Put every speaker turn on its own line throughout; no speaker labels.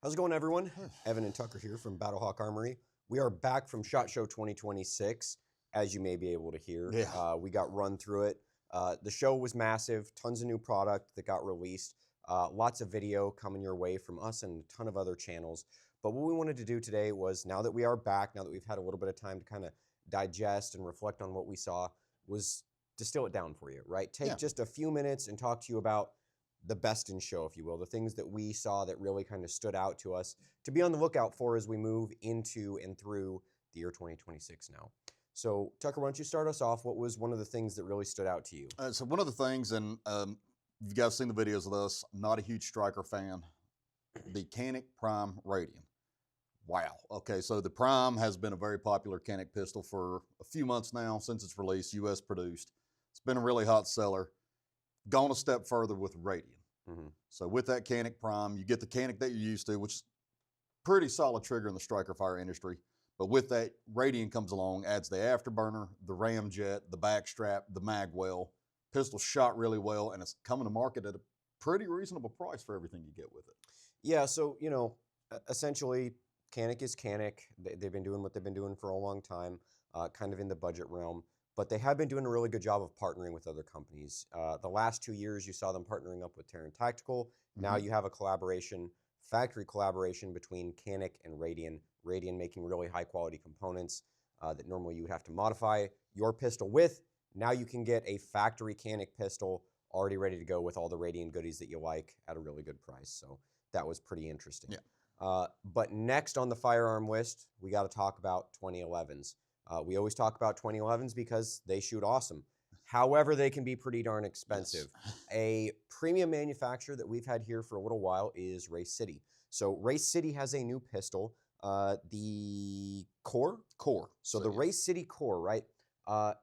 How's it going, everyone? Evan and Tucker here from Battlehawk Armory. We are back from SHOT Show 2026, as you may be able to hear.
Yeah.
We got run through it. The show was massive, tons of new product that got released, lots of video coming your way from us and a ton of other channels. But what we wanted to do today was, now that we are back, now that we've had a little bit of time to kind of digest and reflect on what we saw, was distill it down for you, right? Take just a few minutes and talk to you about the best in show, if you will, the things that we saw that really kind of stood out to us to be on the lookout for as we move into and through the year 2026 now. So Tucker, why don't you start us off? What was one of the things that really stood out to you?
So one of the things, and you guys seen the videos of this, I'm not a huge striker fan, the Canik Prime Radium. Wow. Okay, so the Prime has been a very popular Canik pistol for a few months now since its release, US produced. It's been a really hot seller. Gone a step further with Radium. So with that Canik Prime, you get the Canik that you're used to, which is pretty solid trigger in the striker fire industry. But with that, Radium comes along, adds the afterburner, the ramjet, the backstrap, the mag well. Pistol shot really well, and it's coming to market at a pretty reasonable price for everything you get with it.
Yeah, so, you know, essentially, Canik is Canik. They've been doing what they've been doing for a long time, kind of in the budget realm. But they have been doing a really good job of partnering with other companies. The last 2 years, you saw them partnering up with Terran Tactical. Now you have a collaboration, factory collaboration between Canik and Radian. Radian making really high quality components that normally you would have to modify your pistol with. Now you can get a factory Canik pistol already ready to go with all the Radian goodies that you like at a really good price. So that was pretty interesting.
Yeah.
But next on the firearm list, we got to talk about 2011s. We always talk about 2011s because they shoot awesome. However, they can be pretty darn expensive.
Yes.
A premium manufacturer that we've had here for a little while is Race City. So Race City has a new pistol, the Core. So the Race City Core, right?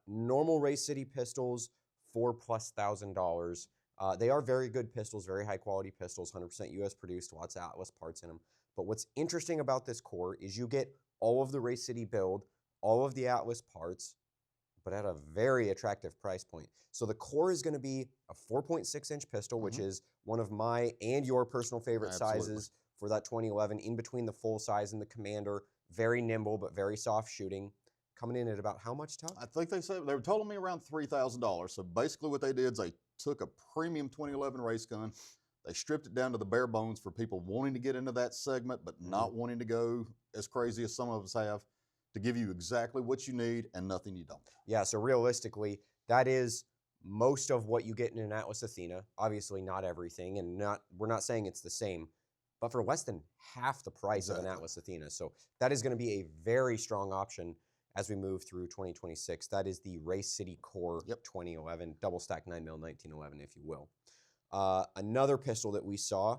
Normal Race City pistols, $4,000+. They are very good pistols, very high quality pistols, 100% US produced, lots of Atlas parts in them. But what's interesting about this Core is you get all of the Race City build, all of the Atlas parts, but at a very attractive price point. So the Core is going to be a 4.6-inch pistol, which is one of my and your personal favorite sizes for that 2011, in between the full size and the Commander. Very nimble, but very soft shooting. Coming in at about how much, Tuck?
I think they said, they were telling me around $3,000. So basically what they did is they took a premium 2011 race gun, they stripped it down to the bare bones for people wanting to get into that segment, but not wanting to go as crazy as some of us have, to give you exactly what you need and nothing you don't.
Yeah, so realistically, that is most of what you get in an Atlas Athena. Obviously not everything, and we're not saying it's the same, but for less than half the price of an Atlas Athena. So that is going to be a very strong option as we move through 2026. That is the Race City Core 2011, double stack 9mm 1911, if you will. Another pistol that we saw,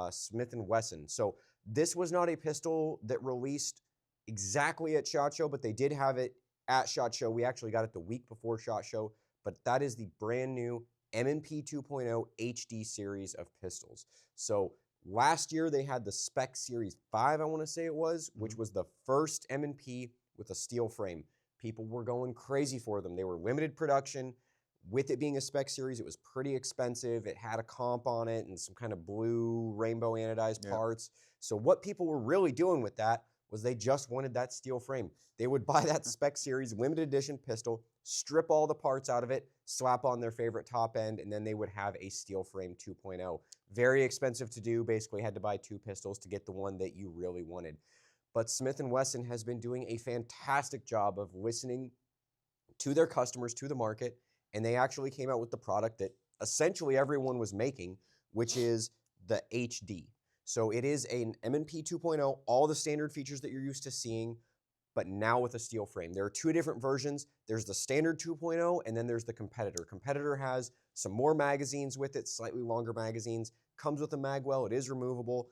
Smith & Wesson. So this was not a pistol that released exactly at SHOT Show, but they did have it at SHOT Show. We actually got it the week before SHOT Show, but that is the brand new M&P 2.0 HD series of pistols. So last year they had the Spec Series 5, I want to say it was, which was the first M&P with a steel frame. People were going crazy for them. They were limited production. With it being a Spec Series, it was pretty expensive. It had a comp on it and some kind of blue rainbow anodized parts. So what people were really doing with that was they just wanted that steel frame. They would buy that Spec Series limited edition pistol, strip all the parts out of it, slap on their favorite top end, and then they would have a steel frame 2.0. Very expensive to do. Basically had to buy two pistols to get the one that you really wanted. But Smith & Wesson has been doing a fantastic job of listening to their customers, to the market, and they actually came out with the product that essentially everyone was making, which is the HD. So it is an M&P 2.0, all the standard features that you're used to seeing, but now with a steel frame. There are two different versions. There's the standard 2.0, and then there's the Competitor. Competitor has some more magazines with it, slightly longer magazines, comes with a magwell, it is removable,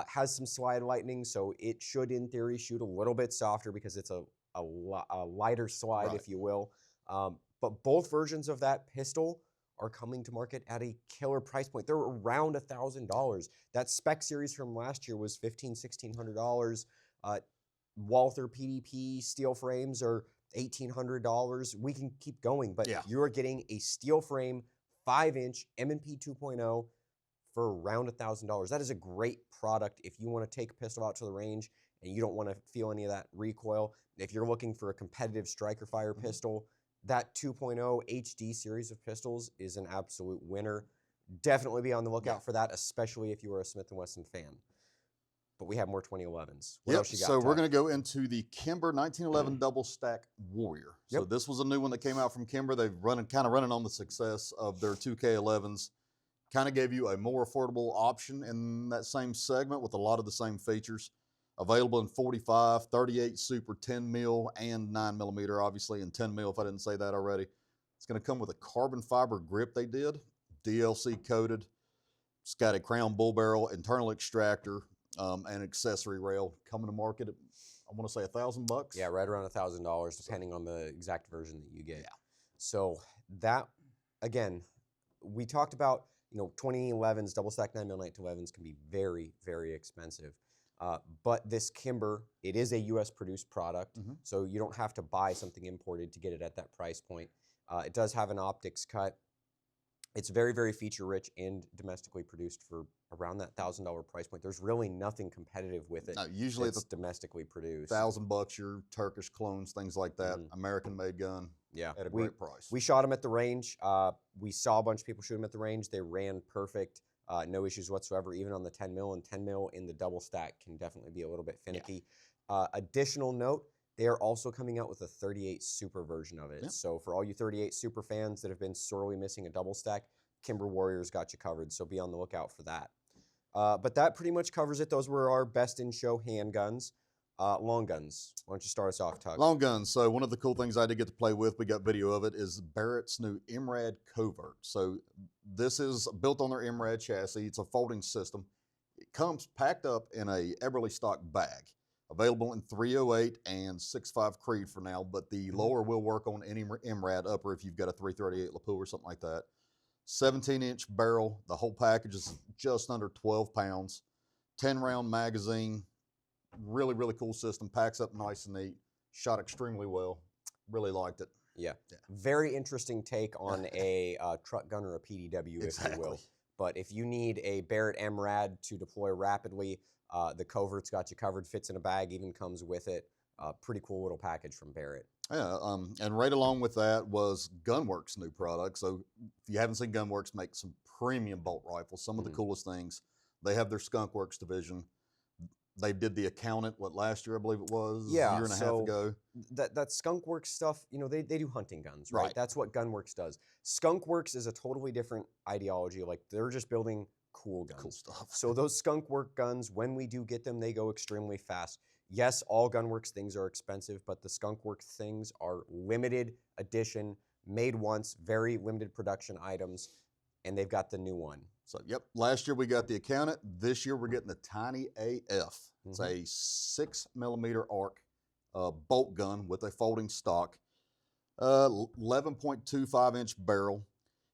has some slide lightning, so it should, in theory, shoot a little bit softer because it's a lighter slide, if you will. But both versions of that pistol are coming to market at a killer price point. They're around $1,000. That Spec Series from last year was $1,600. Walther PDP steel frames are $1,800. We can keep going, but you're getting a steel frame 5-inch M&P 2.0 for around $1,000. That is a great product if you want to take a pistol out to the range and you don't want to feel any of that recoil. If you're looking for a competitive striker fire pistol, that 2.0 HD series of pistols is an absolute winner. Definitely be on the lookout for that, especially if you are a Smith & Wesson fan. But we have more 2011s. What else you got?
So we're going to go into the Kimber 1911 double stack Warrior. So
Yep.
this was a new one that came out from Kimber. They've kind of running on the success of their 2K11s. Kind of gave you a more affordable option in that same segment with a lot of the same features. Available in 45, 38 Super, 10 mil, and 9mm, obviously, and 10 mil if I didn't say that already. It's going to come with a carbon fiber grip they did, DLC coated. It's got a crown bull barrel, internal extractor, and accessory rail coming to market at, I want to say $1,000.
Yeah, right around $1,000, depending on the exact version that you get.
Yeah.
So that, again, we talked about, 2011s, double stack 9mm 1911s can be very, very expensive. But this Kimber, it is a U.S. produced product, so you don't have to buy something imported to get it at that price point. It does have an optics cut. It's very, very feature rich and domestically produced for around that $1,000 price point. There's really nothing competitive with it.
No, usually
it's domestically produced.
$1,000, your Turkish clones, things like that. American made gun.
Yeah,
at a great price.
We shot them at the range. We saw a bunch of people shoot them at the range. They ran perfect. No issues whatsoever, even on the 10 mil, and 10 mil in the double stack can definitely be a little bit finicky. Additional note, they are also coming out with a 38 Super version of it.
Yep.
So for all you 38 Super fans that have been sorely missing a double stack, Kimber Warrior's got you covered, so be on the lookout for that. But that pretty much covers it. Those were our best in show handguns. Long guns. Why don't you start us off, Tug?
Long guns. So one of the cool things I did get to play with, we got video of it, is Barrett's new MRAD Covert. So this is built on their MRAD chassis. It's a folding system. It comes packed up in a Eberly stock bag. Available in 308 and 6.5 Creed for now, but the lower will work on any MRAD, upper if you've got a 338 lapel or something like that. 17-inch barrel. The whole package is just under 12 pounds. 10-round magazine. Really, really cool system. Packs up nice and neat. Shot extremely well. Really liked it.
Yeah. Very interesting take on a truck gun or a PDW, if you will. But if you need a Barrett MRAD to deploy rapidly, the Covert's got you covered, fits in a bag, even comes with it. Pretty cool little package from Barrett.
Yeah, and right along with that was Gunwerks' new product. So if you haven't seen Gunwerks make some premium bolt rifles, some of the coolest things. They have their Skunkwerks division. They did the Accountant, last year I believe it was, a year and a half ago.
That Skunkwerks stuff, they do hunting guns, right? That's what Gunwerks does. Skunkwerks is a totally different ideology. Like, they're just building cool guns.
Cool stuff.
So those Skunkwerk guns, when we do get them, they go extremely fast. Yes, all Gunwerks things are expensive, but the Skunkwerks things are limited edition, made once, very limited production items, and they've got the new one.
So, yep, last year we got the Accountant. This year we're getting the Tiny AF. It's a 6mm arc bolt gun with a folding stock. 11.25-inch barrel.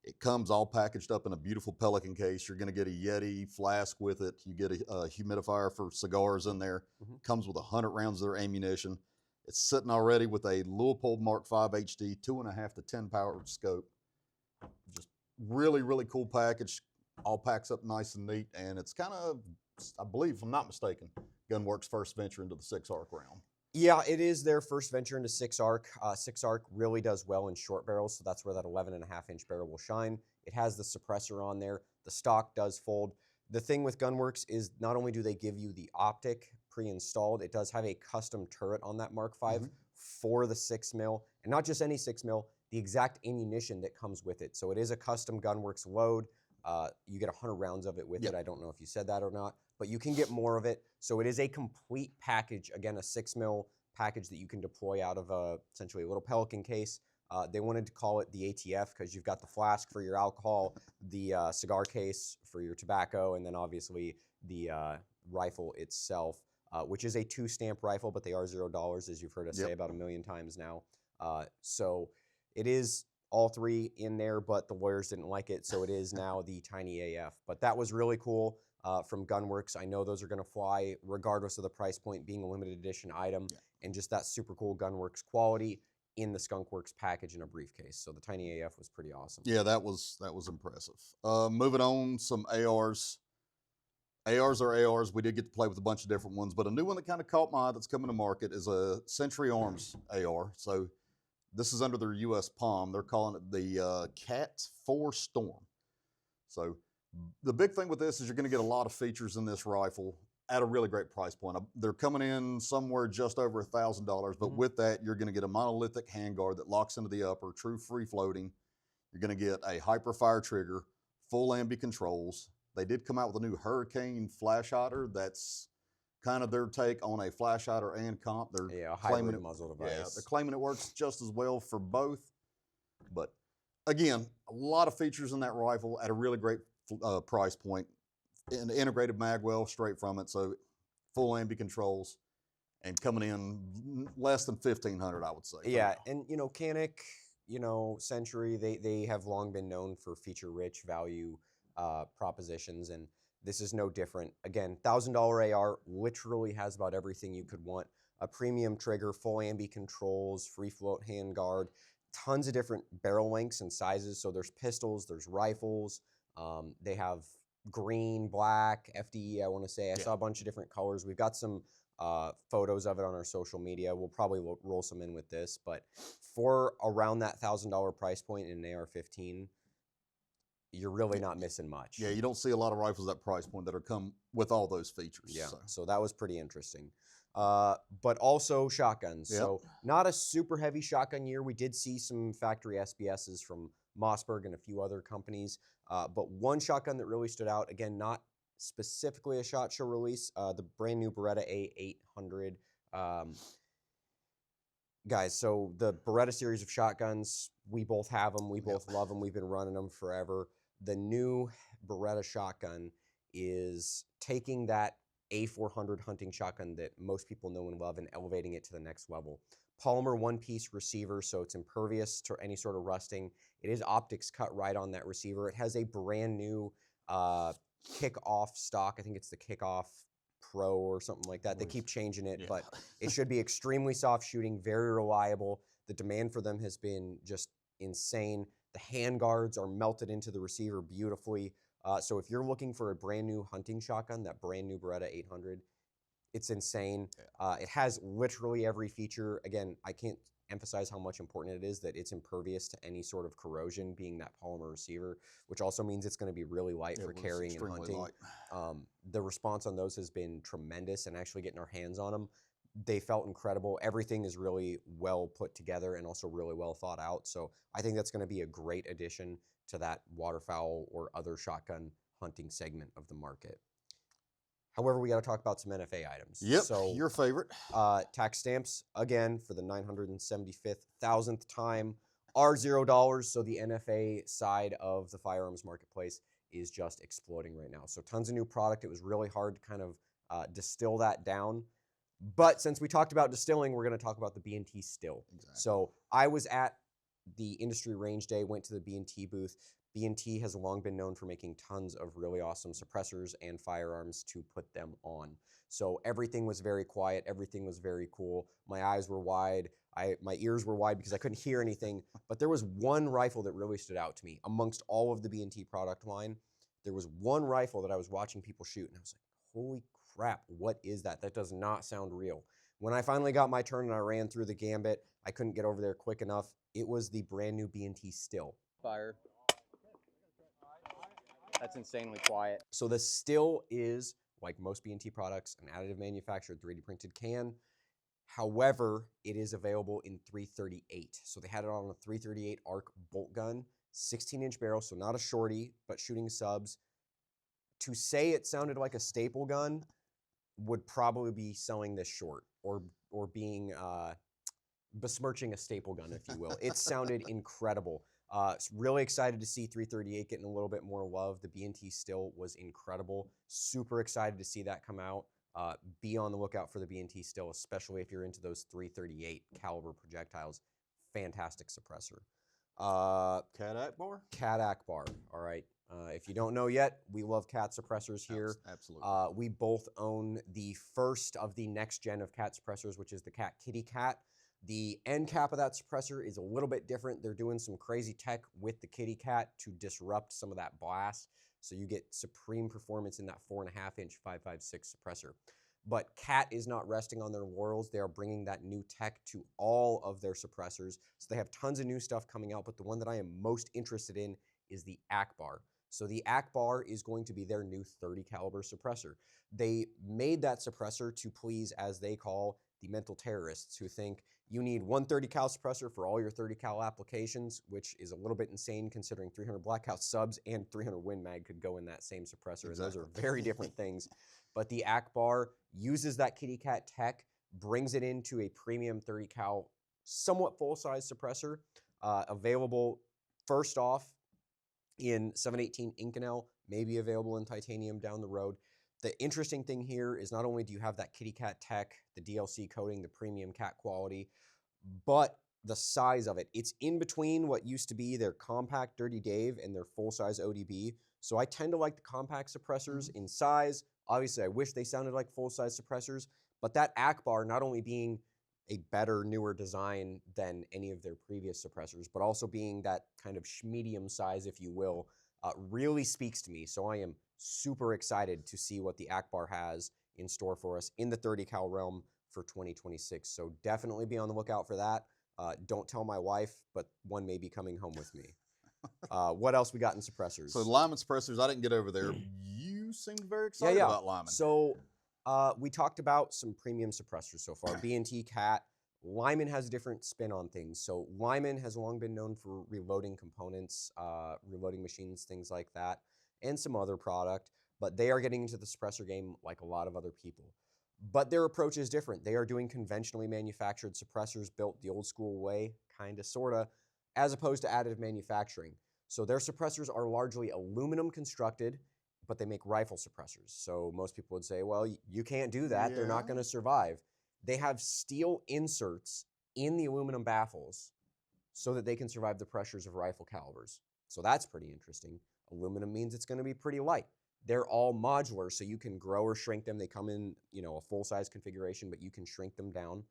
It comes all packaged up in a beautiful Pelican case. You're going to get a Yeti flask with it. You get a humidifier for cigars in there. Comes with 100 rounds of their ammunition. It's sitting already with a Leupold Mark V HD 2.5 to 10 power scope. Just really, really cool package. All packs up nice and neat, and it's kind of, I believe, if I'm not mistaken, Gunwerks' first venture into the 6-arc round.
Yeah, it is their first venture into 6-arc. 6-arc really does well in short barrels, so that's where that 11.5-inch barrel will shine. It has the suppressor on there. The stock does fold. The thing with Gunwerks is not only do they give you the optic pre-installed, it does have a custom turret on that Mark V for the 6mm, and not just any 6mm, the exact ammunition that comes with it. So it is a custom Gunwerks load. You get 100 rounds of it with it. I don't know if you said that or not, but you can get more of it. So it is a complete package. Again, a 6mm package that you can deploy out of essentially a little Pelican case. They wanted to call it the ATF because you've got the flask for your alcohol, the cigar case for your tobacco, and then obviously the rifle itself, which is a 2-stamp rifle, but they are $0, as you've heard us say about 1,000,000 times now. So it is all three in there, but the lawyers didn't like it, so it is now the Tiny AF. But that was really cool from Gunwerks. I know those are going to fly regardless of the price point being a limited edition item, and just that super cool Gunwerks quality. in the Skunkwerks package in a briefcase. So the Tiny AF was pretty awesome.
Yeah, that was impressive. Moving on, some ARs. ARs are ARs. We did get to play with a bunch of different ones, but a new one that kind of caught my eye that's coming to market is a Century Arms AR. So this is under their U.S. POM. They're calling it the Cat 4 Storm. So the big thing with this is you're going to get a lot of features in this rifle at a really great price point. They're coming in somewhere just over $1,000, but with that, you're going to get a monolithic handguard that locks into the upper, true free floating. You're going to get a hyperfire trigger, full ambi controls. They did come out with a new Hurricane flash hider. That's kind of their take on a flash hider and comp. They're
a
claiming
hybrid
it,
muzzle device.
yeah, they're claiming it works just as well for both. But again, a lot of features in that rifle at a really great price point. An integrated magwell straight from it, so full ambi controls, and coming in less than $1,500, I would say.
Yeah, and you know, Canik, you know, Century, they have long been known for feature-rich value propositions, and this is no different. Again, $1,000 AR literally has about everything you could want: a premium trigger, full ambi controls, free float handguard, tons of different barrel lengths and sizes. So there's pistols, there's rifles. They have green, black, FDE, I want to say. I saw a bunch of different colors. We've got some photos of it on our social media. We'll probably roll some in with this, but for around that $1,000 price point in an AR-15, you're really not missing much.
Yeah, you don't see a lot of rifles at that price point that are come with all those features.
Yeah, so that was pretty interesting. But also shotguns.
Yep.
So not a super heavy shotgun year. We did see some factory SBSs from Mossberg and a few other companies. But one shotgun that really stood out, again, not specifically a SHOT Show release, the brand new Beretta A800. Guys, so the Beretta series of shotguns, we both have them. We both love them. We've been running them forever. The new Beretta shotgun is taking that A400 hunting shotgun that most people know and love and elevating it to the next level. Polymer one-piece receiver, so it's impervious to any sort of rusting. It is optics cut right on that receiver. It has a brand new kick-off stock. I think it's the Kick-Off Pro or something like that. They keep changing it, but it should be extremely soft shooting, very reliable. The demand for them has been just insane. The handguards are melted into the receiver beautifully. So if you're looking for a brand new hunting shotgun, that brand new Beretta 800, it's insane. It has literally every feature. Again, I can't emphasize how much important it is that it's impervious to any sort of corrosion, being that polymer receiver, which also means it's going to be really light for carrying and hunting. The response on those has been tremendous, and actually getting our hands on them, they felt incredible. Everything is really well put together and also really well thought out. So I think that's going to be a great addition to that waterfowl or other shotgun hunting segment of the market. However, we got to talk about some NFA items.
Yep,
so,
your favorite.
Tax stamps, again, for the 975th, 1000th time, are $0. So the NFA side of the firearms marketplace is just exploding right now. So tons of new product. It was really hard to kind of distill that down. But since we talked about distilling, we're going to talk about the B&T Still. Exactly. So I was at the industry range day, went to the B&T booth. B&T has long been known for making tons of really awesome suppressors and firearms to put them on. So everything was very quiet. Everything was very cool. My eyes were wide. My ears were wide because I couldn't hear anything. But there was one rifle that really stood out to me. Amongst all of the B&T product line, there was one rifle that I was watching people shoot, and I was like, holy crap, what is that? That does not sound real. When I finally got my turn and I ran through the gambit, I couldn't get over there quick enough. It was the brand new B&T Still. Fire. That's insanely quiet. So the Still is, like most B&T products, an additive manufactured 3D printed can. However, it is available in 338. So they had it on a 338 ARC bolt gun, 16-inch barrel, so not a shorty, but shooting subs. To say it sounded like a staple gun would probably be selling this short or being besmirching a staple gun, if you will. It sounded incredible. Really excited to see 338 getting a little bit more love. The B&T Still was incredible. Super excited to see that come out. Be on the lookout for the B&T Still, especially if you're into those 338 caliber projectiles. Fantastic suppressor.
Cat AKBAR?
Cat AKBAR, all right. If you don't know yet, we love cat suppressors here.
Absolutely.
We both own the first of the next gen of cat suppressors, which is the Cat Kitty Cat. The end cap of that suppressor is a little bit different. They're doing some crazy tech with the kitty cat to disrupt some of that blast. So you get supreme performance in that 4.5-inch 5.56 suppressor. But Cat is not resting on their laurels. They are bringing that new tech to all of their suppressors. So they have tons of new stuff coming out, but the one that I am most interested in is the AKBAR. So the AKBAR is going to be their new 30 caliber suppressor. They made that suppressor to please, as they call, the mental terrorists who think you need one 30 cal suppressor for all your 30 cal applications, which is a little bit insane considering 300 Blackout subs and 300 Win Mag could go in that same suppressor. Exactly. And those are very different things. But the AKBAR uses that kitty cat tech, brings it into a premium 30 cal, somewhat full-size suppressor, available first off in 718 Inconel, maybe available in titanium down the road. The interesting thing here is not only do you have that kitty cat tech, the DLC coating, the premium cat quality, but the size of it. It's in between what used to be their compact Dirty Dave and their full-size ODB. So I tend to like the compact suppressors in size. Obviously, I wish they sounded like full-size suppressors, but that AKBAR not only being a better, newer design than any of their previous suppressors, but also being that kind of medium size, if you will, really speaks to me. So I am super excited to see what the AKBAR has in store for us in the 30 cal realm for 2026. So definitely be on the lookout for that. Don't tell my wife, but one may be coming home with me. What else we got in suppressors?
So Lyman Suppressors, I didn't get over there. You seemed very excited about Lyman.
So we talked about some premium suppressors so far. B&T Cat. Lyman has a different spin on things. So Lyman has long been known for reloading components, reloading machines, things like that, and some other product. But they are getting into the suppressor game like a lot of other people. But their approach is different. They are doing conventionally manufactured suppressors built the old school way, kind of, sort of, as opposed to additive manufacturing. So their suppressors are largely aluminum constructed, but they make rifle suppressors. So most people would say, well, you can't do that. Yeah. They're not going to survive. They have steel inserts in the aluminum baffles so that they can survive the pressures of rifle calibers. So that's pretty interesting. Aluminum means it's going to be pretty light. They're all modular, so you can grow or shrink them. They come in, a full-size configuration, but you can shrink them down.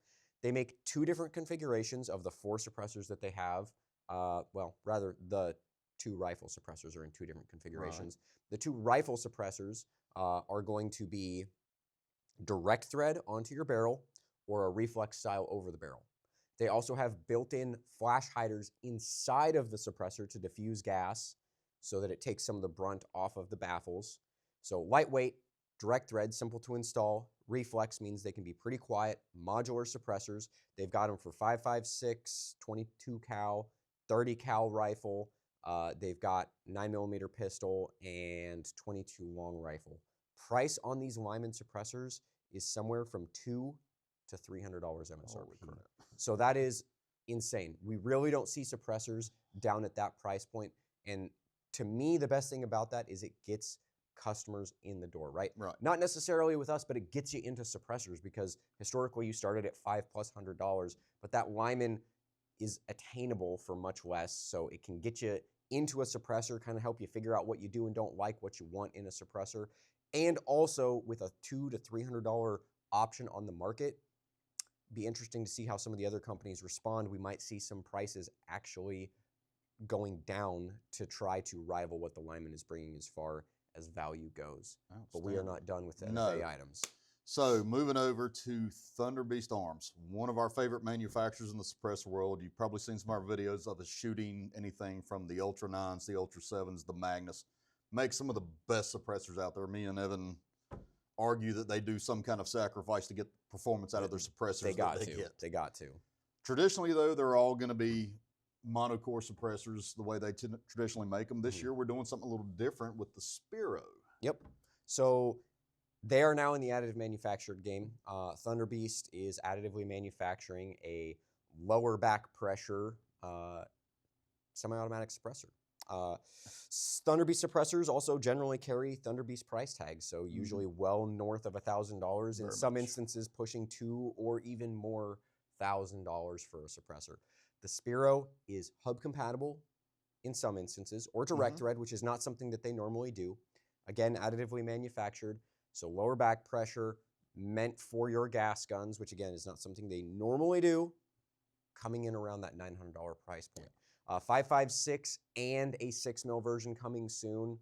They make 2 different configurations of the 4 suppressors that they have. The 2 rifle suppressors are in 2 different configurations. Right. The 2 rifle suppressors are going to be direct thread onto your barrel or a reflex style over the barrel. They also have built-in flash hiders inside of the suppressor to diffuse gas so that it takes some of the brunt off of the baffles. So lightweight, direct thread, simple to install. Reflex means they can be pretty quiet, modular suppressors. They've got them for 5.56, 22 cal, 30 cal rifle. They've got 9mm pistol and 22 long rifle. Price on these Lyman suppressors is somewhere from $200 to $300 MSRP. So that is insane. We really don't see suppressors down at that price point. And to me, the best thing about that is it gets customers in the door, right? Not necessarily with us, but it gets you into suppressors because historically you started at $500+, but that Lyman is attainable for much less. So it can get you into a suppressor, kind of help you figure out what you do and don't like, what you want in a suppressor. And also with a $200 to $300 option on the market, be interesting to see how some of the other companies respond. We might see some prices actually going down to try to rival what the Lyman is bringing as far as value goes. But we are not done with the NFA items.
So moving over to Thunder Beast Arms, one of our favorite manufacturers in the suppressor world. You've probably seen some of our videos of us shooting anything from the Ultra 9s, the Ultra 7s, the Magnus. Make some of the best suppressors out there. Me and Evan argue that they do some kind of sacrifice to get performance out of their suppressors. They
got to.
Traditionally, though, they're all going to be monocore suppressors the way they traditionally make them. This year, we're doing something a little different with the Spiro.
Yep. So they are now in the additive manufactured game. Thunder Beast is additively manufacturing a lower back pressure semi-automatic suppressor. Thunder Beast suppressors also generally carry Thunder Beast price tags, so usually well north of $1,000. In some instances, pushing $2,000 or even more $1,000 for a suppressor. The Spiro is hub compatible in some instances, or direct thread, which is not something that they normally do. Again, additively manufactured, so lower back pressure, meant for your gas guns, which again is not something they normally do. coming in around that $900 price point. 5.56 and a 6mm version coming soon.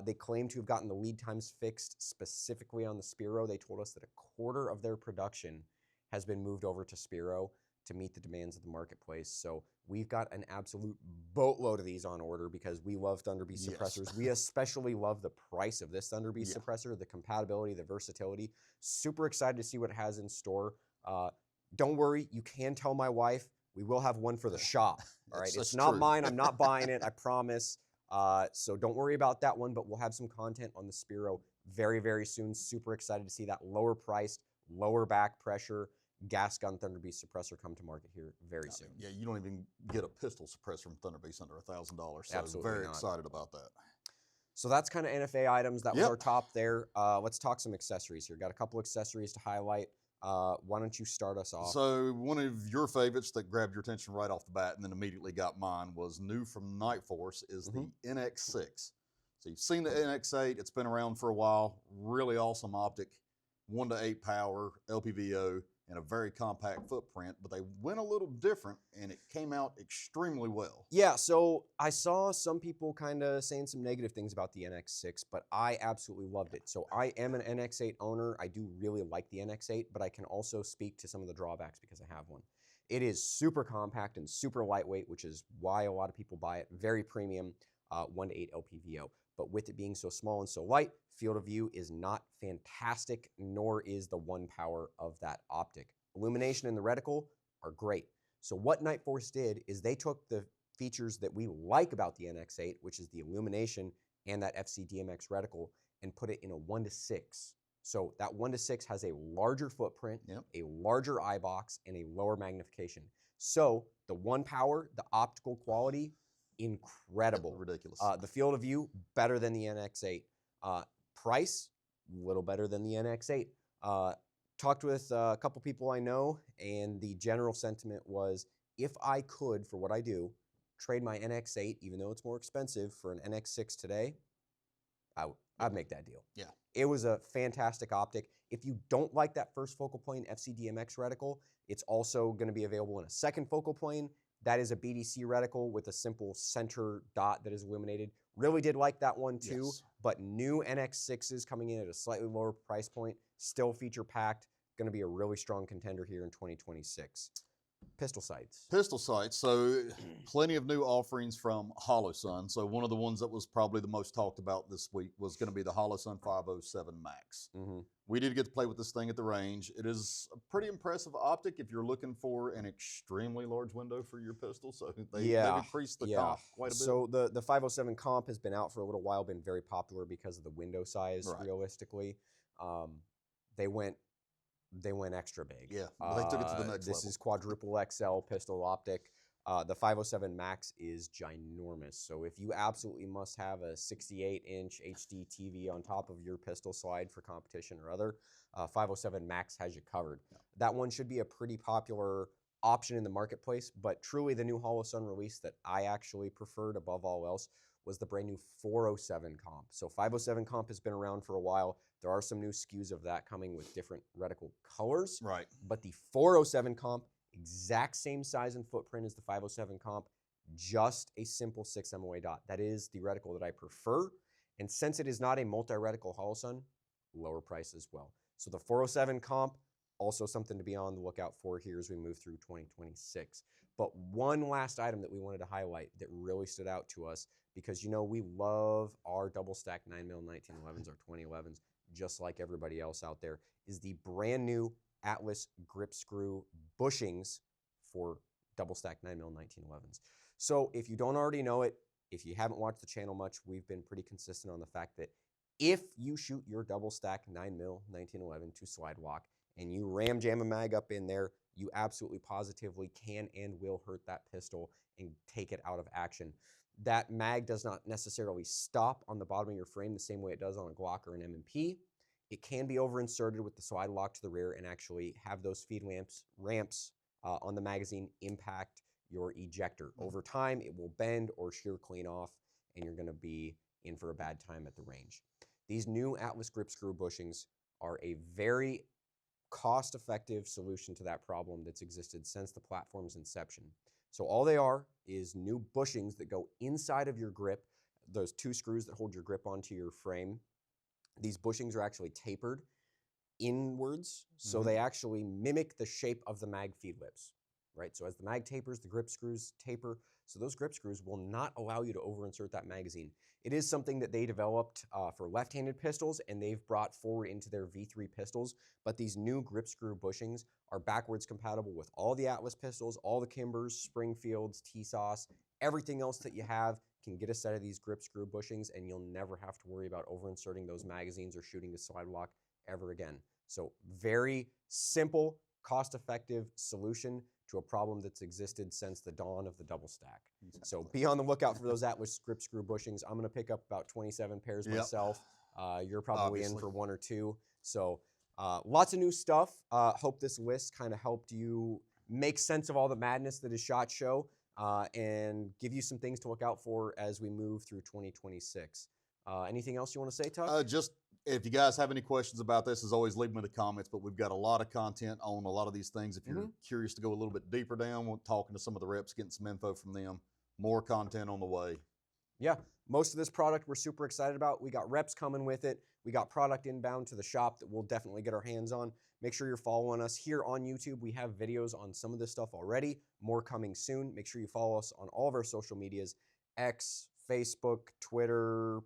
They claim to have gotten the lead times fixed specifically on the Spiro. They told us that a quarter of their production has been moved over to Spiro to meet the demands of the marketplace. So we've got an absolute boatload of these on order because we love Thunder Beast suppressors. We especially love the price of this Thunder Beast suppressor, the compatibility, the versatility. Super excited to see what it has in store. Don't worry, you can tell my wife we will have one for the shop. All right, it's not mine. I'm not buying it. I promise. So don't worry about that one, but we'll have some content on the Spiro very, very soon. Super excited to see that lower priced, lower back pressure gas gun Thunder Beast suppressor come to market here very soon.
Yeah, you don't even get a pistol suppressor from Thunder Beast under $1,000. So
Absolutely
very
not.
excited about that.
So that's kind of NFA items. That was our top there. Let's talk some accessories here. Got a couple accessories to highlight. Why don't you start us off?
So one of your favorites that grabbed your attention right off the bat and then immediately got mine was new from Nightforce is the NX6. So you've seen the NX8. It's been around for a while. Really awesome optic. 1-to-8 power, LPVO, and a very compact footprint, but they went a little different and it came out extremely well.
Yeah, so I saw some people kind of saying some negative things about the NX6, but I absolutely loved it. So I am an NX8 owner. I do really like the NX8, but I can also speak to some of the drawbacks because I have one. It is super compact and super lightweight, which is why a lot of people buy it. Very premium, 1-to-8 LPVO. But with it being so small and so light, field of view is not fantastic, nor is the 1 power of that optic. Illumination and the reticle are great. So what Nightforce did is they took the features that we like about the NX8, which is the illumination and that FCDMX reticle, and put it in a 1-to-6. So that 1-to-6 has a larger footprint, a larger eye box, and a lower magnification. So the 1 power, the optical quality, incredible.
Ridiculous.
The field of view, better than the NX8. Price, a little better than the NX8. Talked with a couple people I know, and the general sentiment was, if I could, for what I do, trade my NX8, even though it's more expensive, for an NX6 today, I'd make that deal.
Yeah.
It was a fantastic optic. If you don't like that first focal plane FCDMX reticle, it's also going to be available in a second focal plane. That is a BDC reticle with a simple center dot that is illuminated. Really did like that one too, but new NX6s coming in at a slightly lower price point, still feature packed, going to be a really strong contender here in 2026. Pistol sights.
Pistol sights. So plenty of new offerings from Holosun. So one of the ones that was probably the most talked about this week was going to be the Holosun 507 Max. We did get to play with this thing at the range. It is a pretty impressive optic if you're looking for an extremely large window for your pistol. So they've increased the comp quite a bit.
So the 507 comp has been out for a little while, been very popular because of the window size, realistically. They went extra big.
Yeah, they took it to the next level.
This is quadruple XL pistol optic. The 507 Max is ginormous. So if you absolutely must have a 68-inch HD TV on top of your pistol slide for competition or other, 507 Max has you covered. That one should be a pretty popular option in the marketplace, but truly the new Holosun release that I actually preferred above all else was the brand new 407 comp. So 507 comp has been around for a while. There are some new SKUs of that coming with different reticle colors.
Right.
But the 407 comp, exact same size and footprint as the 507 comp, just a simple 6 MOA dot. That is the reticle that I prefer. And since it is not a multi-reticle Holosun, lower price as well. So the 407 comp, also something to be on the lookout for here as we move through 2026. But one last item that we wanted to highlight that really stood out to us, because you know we love our double stack 9mm 1911s, our 2011s, just like everybody else out there, is the brand new Atlas grip screw bushings for double stack 9mm 1911s. So if you don't already know it, if you haven't watched the channel much, we've been pretty consistent on the fact that if you shoot your double stack 9mm 1911 to slide walk and you ram jam a mag up in there, you absolutely positively can and will hurt that pistol and take it out of action. That mag does not necessarily stop on the bottom of your frame the same way it does on a Glock or an M&P. It can be over-inserted with the slide lock to the rear and actually have those feed ramps on the magazine impact your ejector. Over time, it will bend or shear clean off, and you're going to be in for a bad time at the range. These new Atlas grip screw bushings are a very cost-effective solution to that problem that's existed since the platform's inception. So all they are is new bushings that go inside of your grip, those 2 screws that hold your grip onto your frame. These bushings are actually tapered inwards, so they actually mimic the shape of the mag feed lips, right? So as the mag tapers, the grip screws taper, so those grip screws will not allow you to overinsert that magazine. It is something that they developed for left-handed pistols, and they've brought forward into their V3 pistols, but these new grip screw bushings are backwards compatible with all the Atlas pistols, all the Kimbers, Springfields, T-Sauce, everything else that you have can get a set of these grip screw bushings, and you'll never have to worry about overinserting those magazines or shooting the slide lock ever again. So very simple, cost-effective solution to a problem that's existed since the dawn of the double stack.
Exactly.
So be on the lookout for those Atlas grip screw bushings. I'm going to pick up about 27 pairs myself. You're probably in for 1 or 2. So lots of new stuff. Hope this list kind of helped you make sense of all the madness that is SHOT Show and give you some things to look out for as we move through 2026. Anything else you want to say, Tuck?
Just if you guys have any questions about this, as always, leave them in the comments. But we've got a lot of content on a lot of these things. If you're curious to go a little bit deeper down, we're talking to some of the reps, getting some info from them. More content on the way.
Yeah, most of this product we're super excited about. We got reps coming with it. We got product inbound to the shop that we'll definitely get our hands on. Make sure you're following us here on YouTube. We have videos on some of this stuff already. More coming soon. Make sure you follow us on all of our social medias, X, Facebook, Twitter,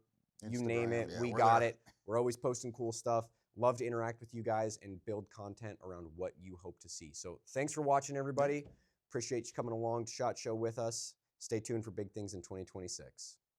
Instagram, you name it.
Yeah,
we got it. We're always posting cool stuff. Love to interact with you guys and build content around what you hope to see. So thanks for watching, everybody. Appreciate you coming along to SHOT Show with us. Stay tuned for big things in 2026.